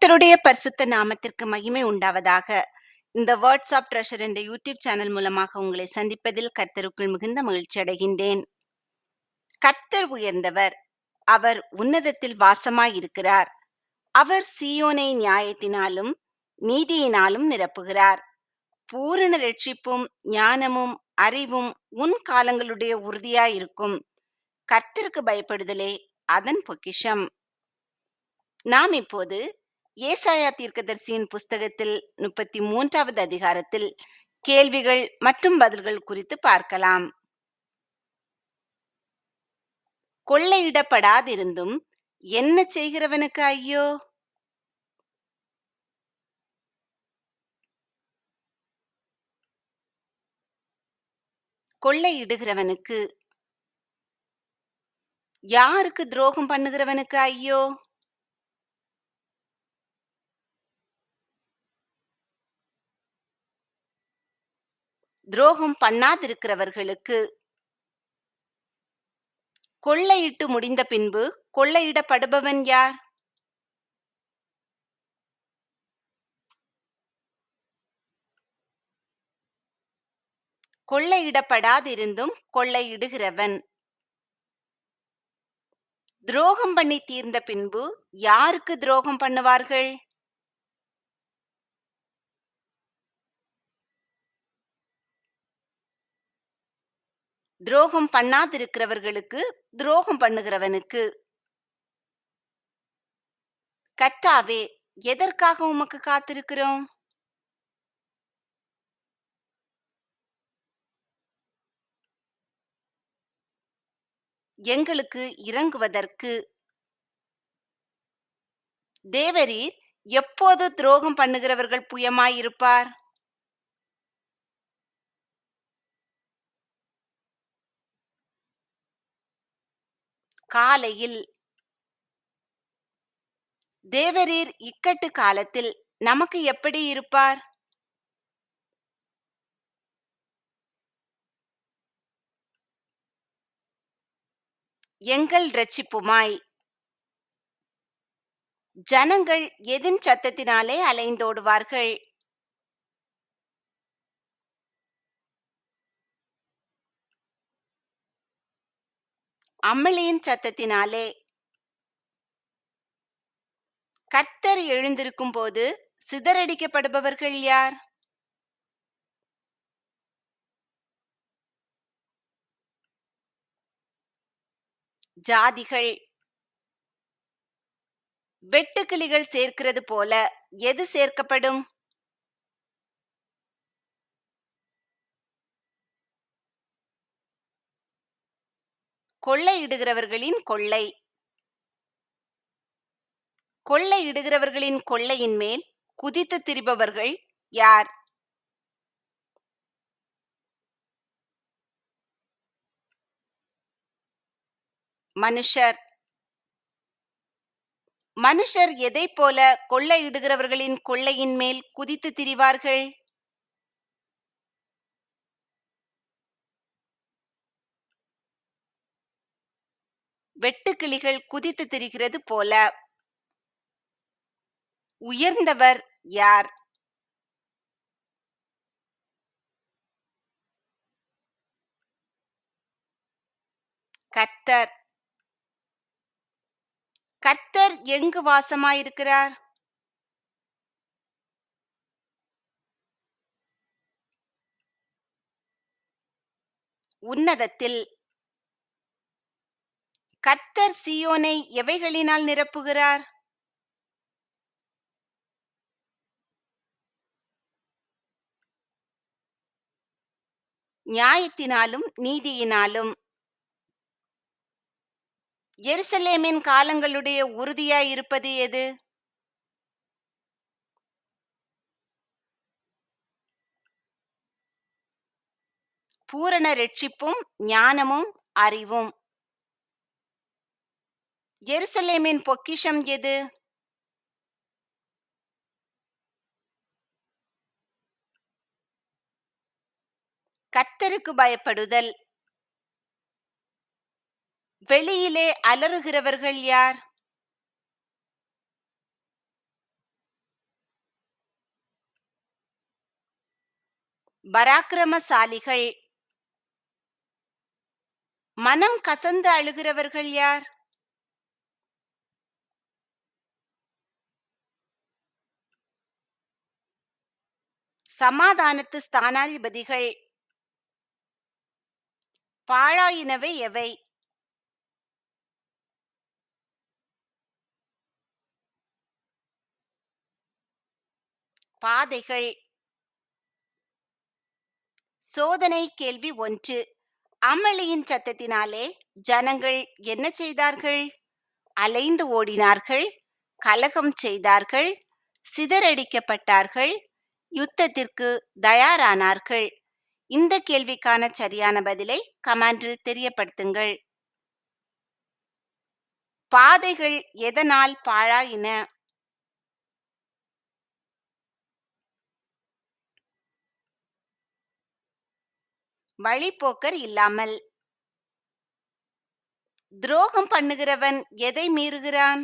கர்த்தருடைய பரிசுத்த நாமத்திற்கு மகிமை உண்டாவதாக. இந்த வேர்ட்ஸ் ஆஃப் ட்ரெஷர் என்ற யூடியூப் சேனல் மூலமாக உங்களை சந்திப்பதில் கர்த்தருக்குள் மிகுந்த மகிழ்ச்சி அடைகின்றேன். கர்த்தர் உயர்ந்தவர், அவர் உன்னதத்தில் வாசமாயிருக்கிறார். அவர் சீயோனை நியாயத்தினாலும் நீதியினாலும் நிரப்புகிறார். பூரண ரட்சிப்பும் ஞானமும் அறிவும் உன் காலங்களுடைய உறுதியாயிருக்கும். கர்த்தருக்கு பயப்படுதலே அதன் பொக்கிஷம். நாம் இப்போது ஏசாயா தீர்க்கதரிசியின் புஸ்தகத்தில் 33வது அதிகாரத்தில் கேள்விகள் மற்றும் பதில்கள் குறித்து பார்க்கலாம். கொள்ளையிடப்படாதிருந்தும் என்ன செய்கிறவனுக்கு ஐயோ! கொள்ளையிடுகிறவனுக்கு, யாருக்கு துரோகம் பண்ணுகிறவனுக்கு ஐயோ! துரோகம் பண்ணாதிருக்கிறவர்களுக்கு. கொள்ளையிட்டு முடிந்த பின்பு கொள்ளையிடப்படுபவன் யார்? கொள்ளையிடப்படாதிருந்தும் கொள்ளையிடுகிறவன். துரோகம் பண்ணி தீர்ந்த பின்பு யாருக்கு துரோகம் பண்ணுவார்கள்? துரோகம் பண்ணாதிருக்கிறவர்களுக்கு, துரோகம் பண்ணுகிறவனுக்கு. கர்த்தாவே, எதற்காக உமக்கு காத்திருக்கிறோம்? எங்களுக்கு இறங்குவதற்கு. தேவரீர் எப்போது துரோகம் பண்ணுகிறவர்கள் புயமாயிருப்பார்? காலையில். தேவரீர் இக்கட்டு காலத்தில் நமக்கு எப்படி இருப்பார்? எங்கள் இரட்சிப்புமாய். ஜனங்கள் எதின் சத்தத்தினாலே அலைந்தோடுவார்கள். அமளியின் சத்தத்தினாலே. கர்த்தர் எழுந்திருக்கும் போது சிதறடிக்கப்படுபவர்கள் யார்? ஜாதிகள். வெட்டுக்கிளிகள் சேர்க்கிறது போல எது சேர்க்கப்படும்? கொள்ளையிடுகிறவர்களின் கொள்ளை. கொள்ளையிடுகிறவர்களின் கொள்ளையின் மேல் குதித்து திரிபவர்கள் யார்? மனுஷர். மனுஷர் எதைப் போல கொள்ளையிடுகிறவர்களின் கொள்ளையின் மேல் குதித்து திரிவார்கள்? வெட்டுக்கிளிகள் குதித்து திரிகிறது போல. உயர்ந்தவர் யார்? கர்த்தர். கர்த்தர் எங்கு வாசமாயிருக்கிறார்? உன்னதத்தில். கர்த்தர் சீயோனை எவைகளினால் நிரப்புகிறார்? நியாயத்தினாலும் நீதியினாலும். எருசலேமின் காலங்களுடைய உறுதியாயிருப்பது எது? பூரண ரட்சிப்பும் ஞானமும் அறிவும். எருசலேமின் பொக்கிஷம் எது? கர்த்தருக்கு பயப்படுதல். வெளியிலே அலறுகிறவர்கள் யார்? பராக்கிரமசாலிகள். மனம் கசந்து அழுகிறவர்கள் யார்? சமாதானத்து ஸ்தானாதிபதிகள். பாழாயினவை எவை? பாதைகள். சோதனை கேள்வி 1. அமளியின் சத்தத்தினாலே ஜனங்கள் என்ன செய்தார்கள்? அலைந்து ஓடினார்கள், கலகம் செய்தார்கள், சிதறடிக்கப்பட்டார்கள், யுத்தத்திற்கு தயாரானார்கள். இந்த கேள்விக்கான சரியான பதிலை கமெண்டில் தெரியப்படுத்துங்கள். பாதைகள் எதனால் பாழாயின? வழிப்போக்கர் இல்லாமல். துரோகம் பண்ணுகிறவன் எதை மீறுகிறான்?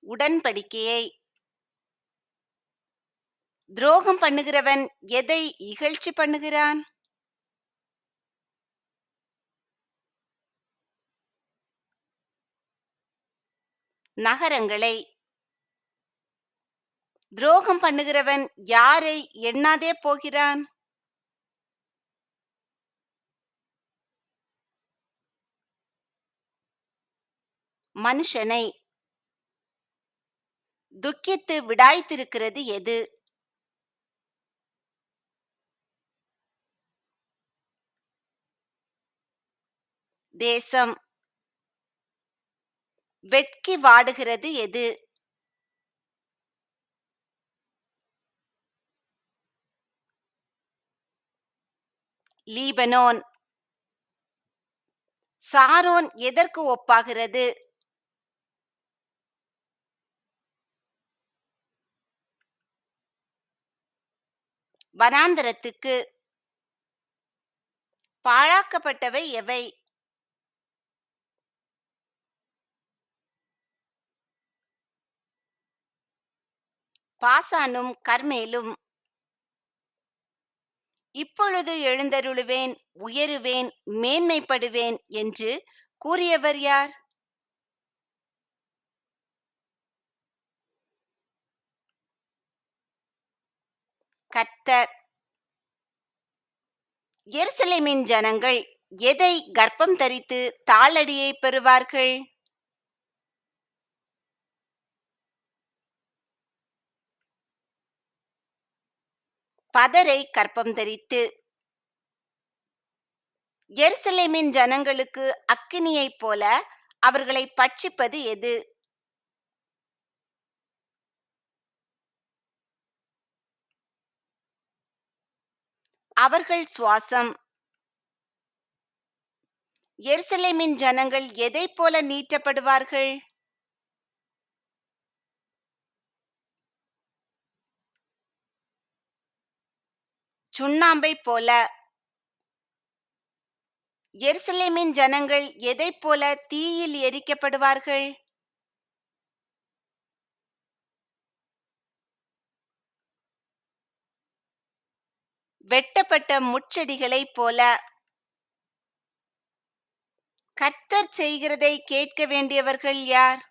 உடன்படிக்கையை. துரோகம் பண்ணுகிறவன் எதை இகழ்ச்சி பண்ணுகிறான்? நகரங்களை. துரோகம் பண்ணுகிறவன் யாரை எண்ணாதே போகிறான்? மனுஷனை. துக்கித்து விடாய்த்திருக்கிறது எது? தேசம். வெட்கி வாடுகிறது எது? லீபனோன். சாரோன் எதற்கு ஒப்பாகிறது? வனாந்தரத்துக்கு. பாழாக்கப்பட்டவை எவை? பாசானும் கர்மேலும். இப்பொழுது எழுந்தருளுவேன், உயருவேன், மேன்மைப்படுவேன் என்று கூறியவர் யார்? கர்த்தர். எருசலேமின் ஜனங்கள் எதை கர்ப்பம் தரித்து தாளடியை பெறுவார்கள்? பதரை கர்ப்பம் தரித்து. எருசலேமின் ஜனங்களுக்கு அக்கினியைப் போல அவர்களை பட்சிப்பது எது? அவர்கள் சுவாசம். எருசலேமின் ஜனங்கள் எதைப் போல நீட்டப்படுவார்கள்? சுண்ணாம்பை போல. எருசலேமின் ஜனங்கள் எதைப் போல தீயில் எரிக்கப்படுவார்கள்? வெட்டப்பட்ட முட்செடிகளைப் போல. கர்த்தர் செய்கிறதை கேட்க வேண்டியவர்கள் யார்?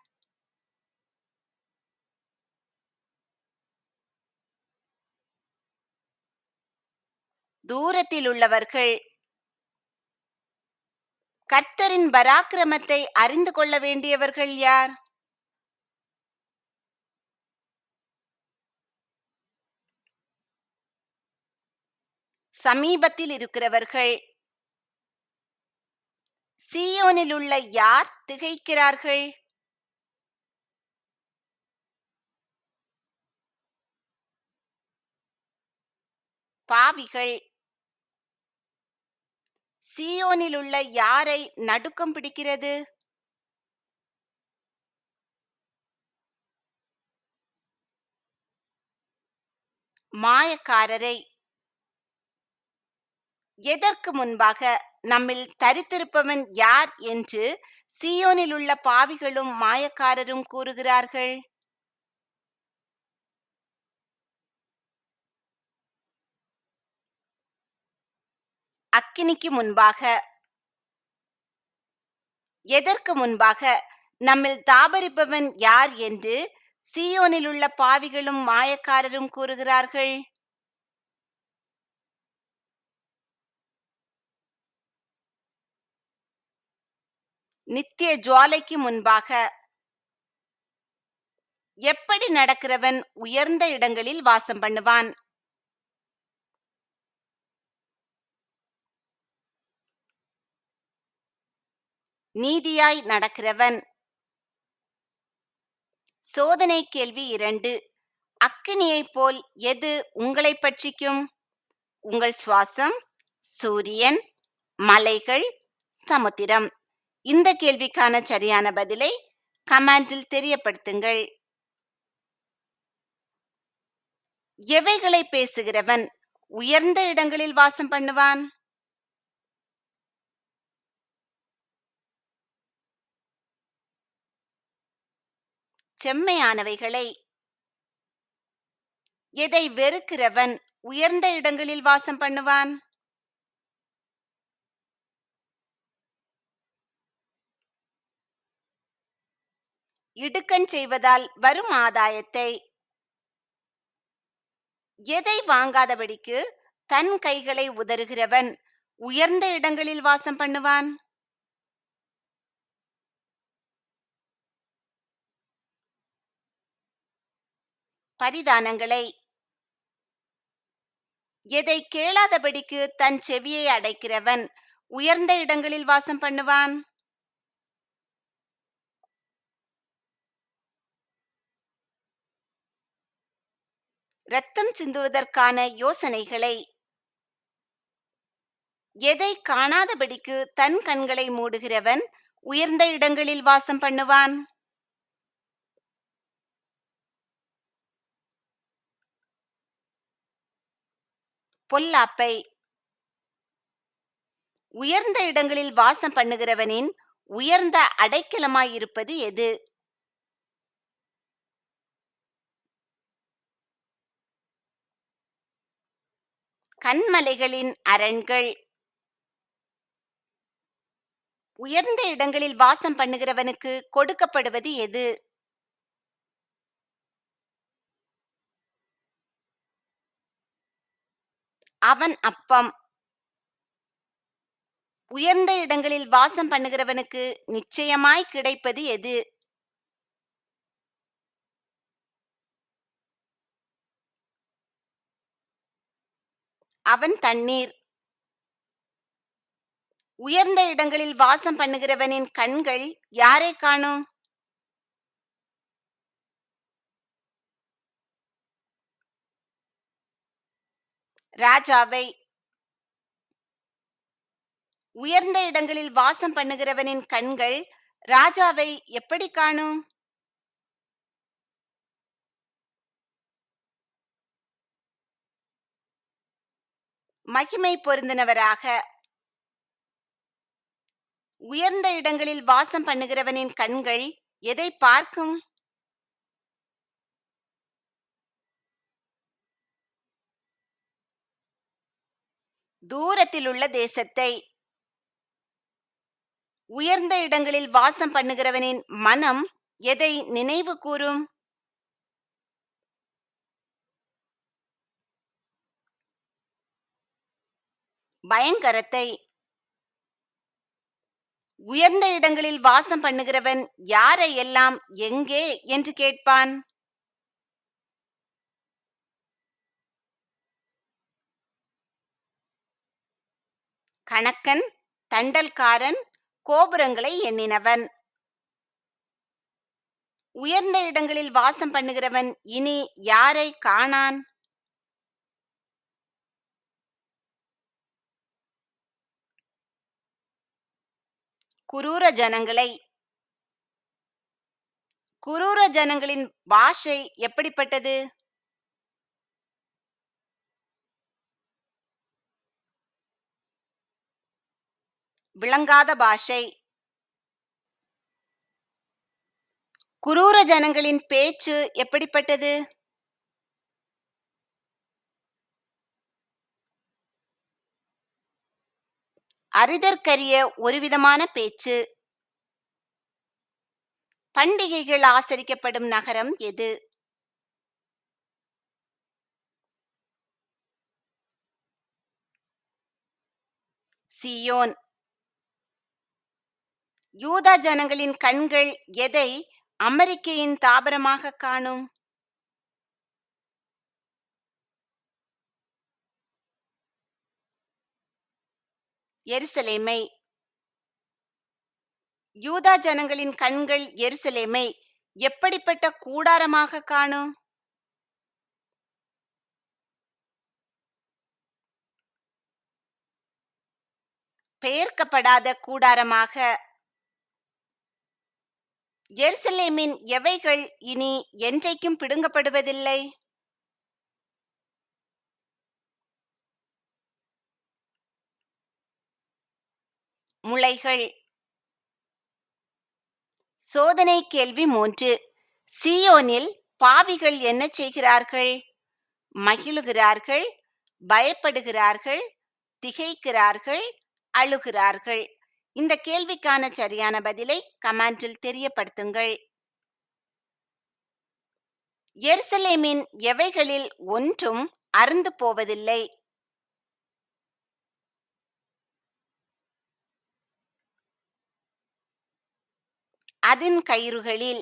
தூரத்தில் உள்ளவர்கள். கர்த்தரின் பராக்கிரமத்தை அறிந்து கொள்ள வேண்டியவர்கள் யார்? சமீபத்தில் இருக்கிறவர்கள். சீயோனில் உள்ள யார் திகைக்கிறார்கள்? பாவிகள். சீயோனில் உள்ள யாரை நடுக்கம் பிடிக்கிறது? மாயக்காரரை. எதற்கு முன்பாக? நம்மில் தரித்திருப்பவன் யார் என்று சீயோனில் உள்ள பாவிகளும் மாயக்காரரும் கூறுகிறார்கள். அக்கினிக்கு முன்பாக, எதற்கு முன்பாக நம்மில் தாபரிப்பவன் யார் என்று சீயோனில் உள்ள பாவிகளும் மாயக்காரரும் கூறுகிறார்கள். நித்திய ஜுவாலைக்கு முன்பாக, எப்படி நடக்கிறவன் உயர்ந்த இடங்களில் வாசம் பண்ணுவான். நீதியாய் நடக்கிறவன். சோதனை கேள்வி 2. அக்கினியைப் போல் எது உங்களை பட்சிக்கும்? உங்கள் சுவாசம், சூரியன், மலைகள், சமுத்திரம்? இந்த கேள்விக்கான சரியான பதிலை கமெண்டில் தெரியப்படுத்துங்கள். எவைகளை பேசுகிறவன் உயர்ந்த இடங்களில் வாசம் பண்ணுவான்? செம்மையானவைகளை. எதை வெறுக்கிறவன் உயர்ந்த இடங்களில் வாசம் பண்ணுவான்? இடுக்கண் செய்வதால் வரும் ஆதாயத்தை. எதை வாங்காதபடிக்கு தன் கைகளை உதறுகிறவன் உயர்ந்த இடங்களில் வாசம் பண்ணுவான்? பரிதானங்களை. எதை கேளாதபடிக்கு தன் செவியை அடைக்கிறவன் உயர்ந்த இடங்களில் வாசம் பண்ணுவான்? இரத்தம் சிந்துவதற்கான யோசனைகளை. எதை காணாதபடிக்கு தன் கண்களை மூடுகிறவன் உயர்ந்த இடங்களில் வாசம் பண்ணுவான்? பொல்லாப்பை. உயர்ந்த இடங்களில் வாசம் பண்ணுகிறவனின் உயர்ந்த அடைக்கலமாயிருப்பது எது? கன்மலைகளின் அரண்கள். உயர்ந்த இடங்களில் வாசம் பண்ணுகிறவனுக்கு கொடுக்கப்படுவது எது? அவன் அப்பம். உயர்ந்த இடங்களில் வாசம் பண்ணுகிறவனுக்கு நிச்சயமாய் கிடைப்பது எது? அவன் தண்ணீர். உயர்ந்த இடங்களில் வாசம் பண்ணுகிறவனின் கண்கள் யாரை காணும்? ராஜாவை. உயர்ந்த இடங்களில் வாசம் பண்ணுகிறவனின் கண்கள் ராஜாவை எப்படி காணும்? மகிமை பொருந்தினவராக. உயர்ந்த இடங்களில் வாசம் பண்ணுகிறவனின் கண்கள் எதை பார்க்கும்? தூரத்தில் உள்ள தேசத்தை. உயர்ந்த இடங்களில் வாசம் பண்ணுகிறவனின் மனம் எதை நினைவு கூறும்? பயங்கரத்தை. உயர்ந்த இடங்களில் வாசம் பண்ணுகிறவன் யாரை எல்லாம் எங்கே என்று கேட்பான்? கணக்கன், தண்டல்காரன், கோபுரங்களை எண்ணினவன். உயர்ந்த இடங்களில் வாசம் பண்ணுகிறவன் இனி யாரை காணான்? குரூர ஜனங்களை. குரூர ஜனங்களின் பாஷை எப்படிப்பட்டது? விளங்காத பாஷை. குரூர ஜனங்களின் பேச்சு எப்படிப்பட்டது? அறிதற்கரிய ஒருவிதமான பேச்சு. பண்டிகைகள் ஆசரிக்கப்படும் நகரம் எது? சீயோன். யூதா ஜனங்களின் கண்கள் எதை அமெரிக்கையின் தாபரமாக காணும்? எருசலேமை. யூதா ஜனங்களின் கண்கள் எருசலேமை எப்படிப்பட்ட கூடாரமாக காணும்? பெயர்க்கப்படாத கூடாரமாக. எருசலேமின் எவைகள் இனி என்றைக்கும் பிடுங்கப்படுவதில்லை? முளைகள். சோதனை கேள்வி 3. சீயோனில் பாவிகள் என்ன செய்கிறார்கள்? மகிழுகிறார்கள், பயப்படுகிறார்கள், திகைக்கிறார்கள், அழுகிறார்கள். இந்த கேள்விக்கான சரியான பதிலை கமெண்டில் தெரியப்படுத்துங்கள். எருசலேமின் எவைகளில் ஒன்றும் அறுந்து போவதில்லை? அதன் கயிறுகளில்.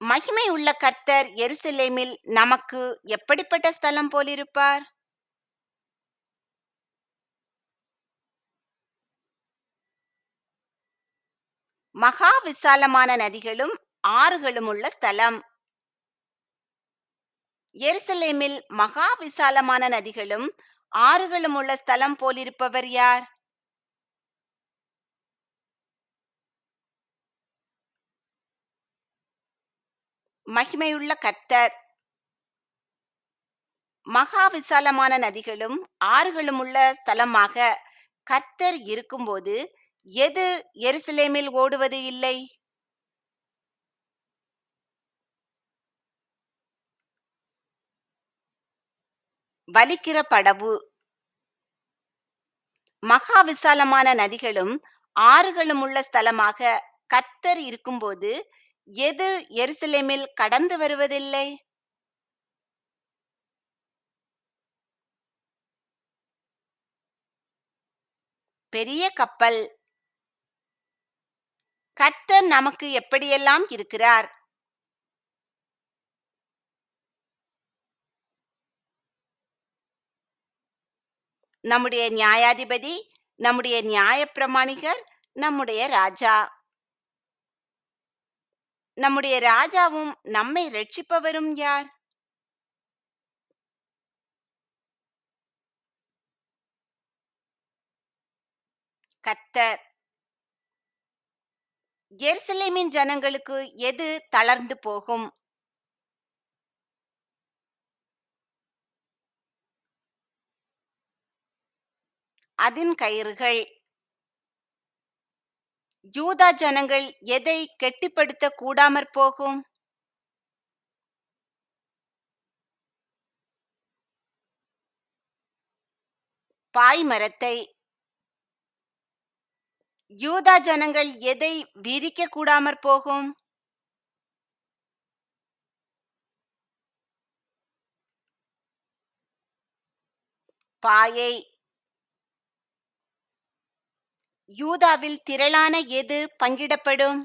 மகிமை உள்ள கர்த்தர் எருசலேமில் நமக்கு எப்படிப்பட்ட ஸ்தலம் போலிருப்பார்? மகா விசாலமான நதிகளும் ஆறுகளும் உள்ள ஸ்தலம். எருசலேமில் மகா விசாலமான நதிகளும் ஆறுகளும் உள்ள ஸ்தலம் போலிருப்பவர் யார்? மகிமையுள்ள கர்த்தர். மகா விசாலமான நதிகளும் ஆறுகளும் உள்ள ஸ்தலமாக கர்த்தர் இருக்கும்போது எது எருசலேமில் ஓடுவது இல்லை? வலிக்கிற படவு. மகா விசாலமான நதிகளும் ஆறுகளும் உள்ள ஸ்தலமாக கர்த்தர் இருக்கும்போது எது எருசலேமில் கடந்து வருவதில்லை? பெரிய கப்பல். கர்த்தர் நமக்கு எப்படியெல்லாம் இருக்கிறார்? நம்முடைய நியாயாதிபதி, நம்முடைய நியாயப்பிரமாணிகர், நம்முடைய ராஜா. நம்முடைய ராஜாவும் நம்மை ரட்சிப்பவரும் யார்? கர்த்தர். எருசலேமின் ஜனங்களுக்கு எது தளர்ந்து போகும்? அதன் கயிறுகள். யூதா ஜனங்கள் எதை கெட்டிப்படுத்த கூடாமற் போகும்? பாய்மரத்தை. யூதா ஜனங்கள் எதை விரிக்க கூடாமற் போகும்? பாயை. யூதாவில் திரளான எது பங்கிடப்படும்?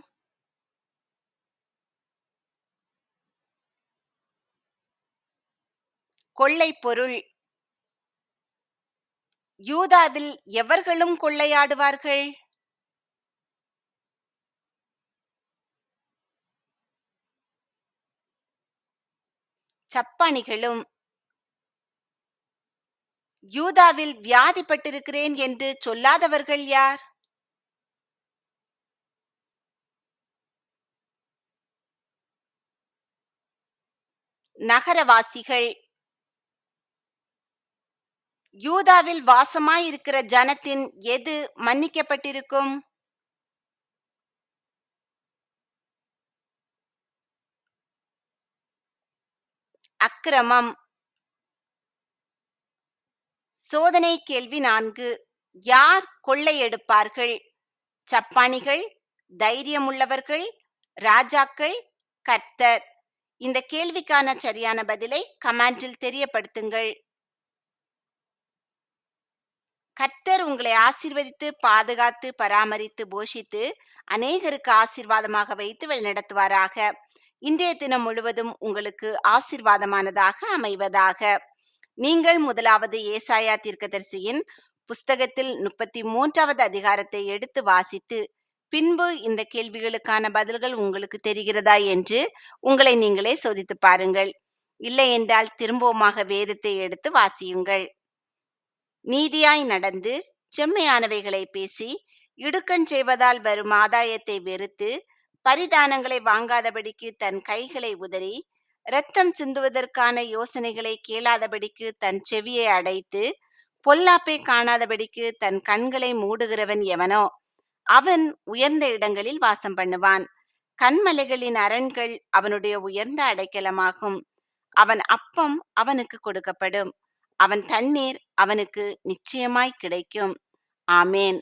கொள்ளை பொருள். யூதாவில் எவர்களும் கொள்ளையாடுவார்கள்? சப்பானிகளும். யூதாவில் வியாதிப்பட்டிருக்கிறேன் என்று சொல்லாதவர்கள் யார்? நகரவாசிகள். யூதாவில் வாசமாயிருக்கிற ஜனத்தின் எது மன்னிக்கப்பட்டிருக்கும்? அக்கிரமம். சோதனை கேள்வி 4. யார் கொள்ளையெடுப்பார்கள்? சப்பாணிகள், தைரியமுள்ளவர்கள், ராஜாக்கள், கர்த்தர். இந்த கேள்விக்கான சரியான பதிலை கமெண்டில் தெரியப்படுத்துங்கள். கர்த்தர் உங்களை ஆசீர்வதித்து, பாதுகாத்து, பராமரித்து, போஷித்து, அநேகருக்கு ஆசீர்வாதமாக வைத்து வழிநடத்துவாராக. இன்றைய தினம் முழுவதும் உங்களுக்கு ஆசீர்வாதமானதாக அமைவதாக. நீங்கள் முதலாவது ஏசாயா தீர்க்கதரிசியின் புஸ்தகத்தில் 33வது அதிகாரத்தை எடுத்து வாசித்து, பின்பு இந்த கேள்விகளுக்கான பதில்கள் உங்களுக்கு தெரிகிறதா என்று உங்களை நீங்களே சோதித்து பாருங்கள். இல்லை என்றால் திரும்பவுமாக வேதத்தை எடுத்து வாசியுங்கள். நீதியாய் நடந்து செம்மையானவைகளை பேசி இடுக்கண் செய்வதால் வரும் ஆதாயத்தை வெறுத்து பரிதானங்களை வாங்காதபடிக்கு தன் கைகளை உதறி இரத்தம் சிந்துவதற்கான யோசனைகளை கேளாதபடிக்கு தன் செவியை அடைத்து பொல்லாப்பை காணாதபடிக்கு தன் கண்களை மூடுகிறவன் எவனோ அவன் உயர்ந்த இடங்களில் வாசம் பண்ணுவான். கண்மலைகளின் அரண்கள் அவனுடைய உயர்ந்த அடைக்கலமாகும். அவன் அப்பம் அவனுக்கு கொடுக்கப்படும். அவன் தண்ணீர் அவனுக்கு நிச்சயமாய் கிடைக்கும். ஆமேன்.